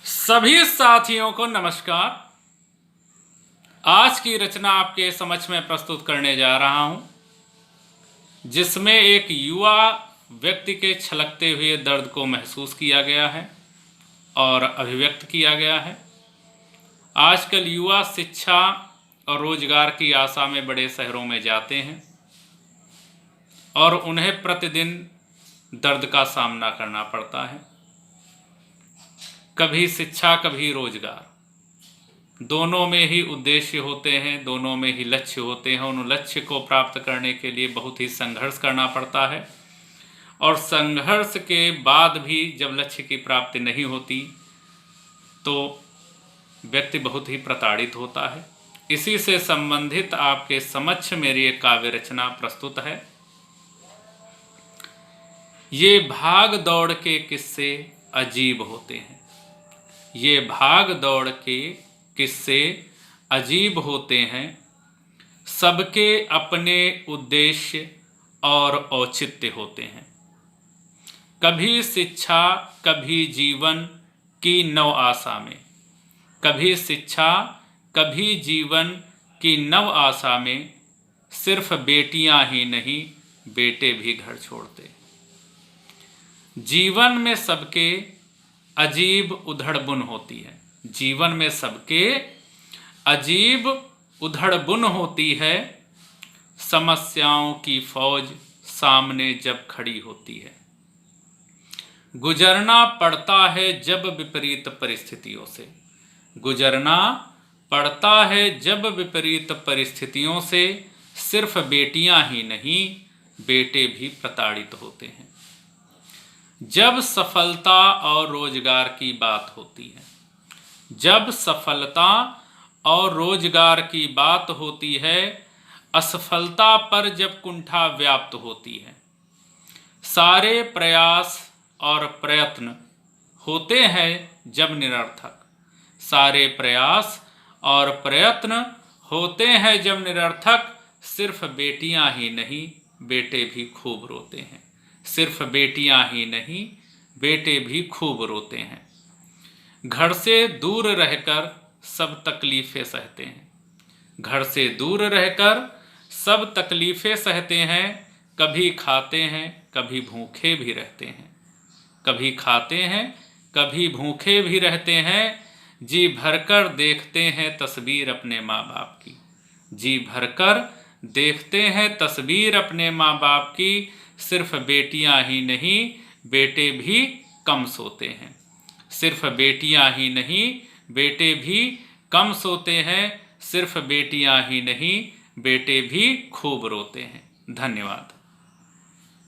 सभी साथियों को नमस्कार। आज की रचना आपके समक्ष में प्रस्तुत करने जा रहा हूं, जिसमें एक युवा व्यक्ति के छलकते हुए दर्द को महसूस किया गया है और अभिव्यक्त किया गया है। आजकल युवा शिक्षा और रोजगार की आशा में बड़े शहरों में जाते हैं और उन्हें प्रतिदिन दर्द का सामना करना पड़ता है। कभी शिक्षा कभी रोजगार, दोनों में ही उद्देश्य होते हैं, दोनों में ही लक्ष्य होते हैं। उन लक्ष्य को प्राप्त करने के लिए बहुत ही संघर्ष करना पड़ता है और संघर्ष के बाद भी जब लक्ष्य की प्राप्ति नहीं होती तो व्यक्ति बहुत ही प्रताड़ित होता है। इसी से संबंधित आपके समक्ष मेरी एक काव्य रचना प्रस्तुत है। ये भाग दौड़ के किस्से अजीब होते हैं, ये भाग दौड़ के किस्से अजीब होते हैं। सबके अपने उद्देश्य और औचित्य होते हैं। कभी शिक्षा कभी जीवन की नव आशा में, कभी शिक्षा कभी जीवन की नव आशा में सिर्फ बेटियां ही नहीं बेटे भी घर छोड़ते। जीवन में सबके अजीब उधड़बुन होती है, जीवन में सबके अजीब उधड़बुन होती है। समस्याओं की फौज सामने जब खड़ी होती है, गुजरना पड़ता है जब विपरीत परिस्थितियों से, गुजरना पड़ता है जब विपरीत परिस्थितियों से। सिर्फ बेटियां ही नहीं बेटे भी प्रताड़ित होते हैं। जब सफलता और रोजगार की बात होती है, जब सफलता और रोजगार की बात होती है, असफलता पर जब कुंठा व्याप्त होती है, सारे प्रयास और प्रयत्न होते हैं जब निरर्थक, सारे प्रयास और प्रयत्न होते हैं जब निरर्थक। सिर्फ बेटियां ही नहीं बेटे भी खूब रोते हैं, सिर्फ बेटियां ही नहीं बेटे भी खूब रोते हैं। घर से दूर रहकर सब तकलीफ़ें सहते हैं, घर से दूर रहकर सब तकलीफ़ें सहते हैं। कभी खाते हैं कभी भूखे भी रहते हैं, कभी खाते हैं कभी भूखे भी रहते हैं। जी भरकर देखते हैं तस्वीर अपने माँ बाप की, जी भरकर देखते हैं तस्वीर अपने माँ बाप की। सिर्फ बेटियां ही नहीं बेटे भी कम सोते हैं, सिर्फ बेटियां ही नहीं बेटे भी कम सोते हैं। सिर्फ बेटियां ही नहीं बेटे भी खूब रोते हैं। धन्यवाद।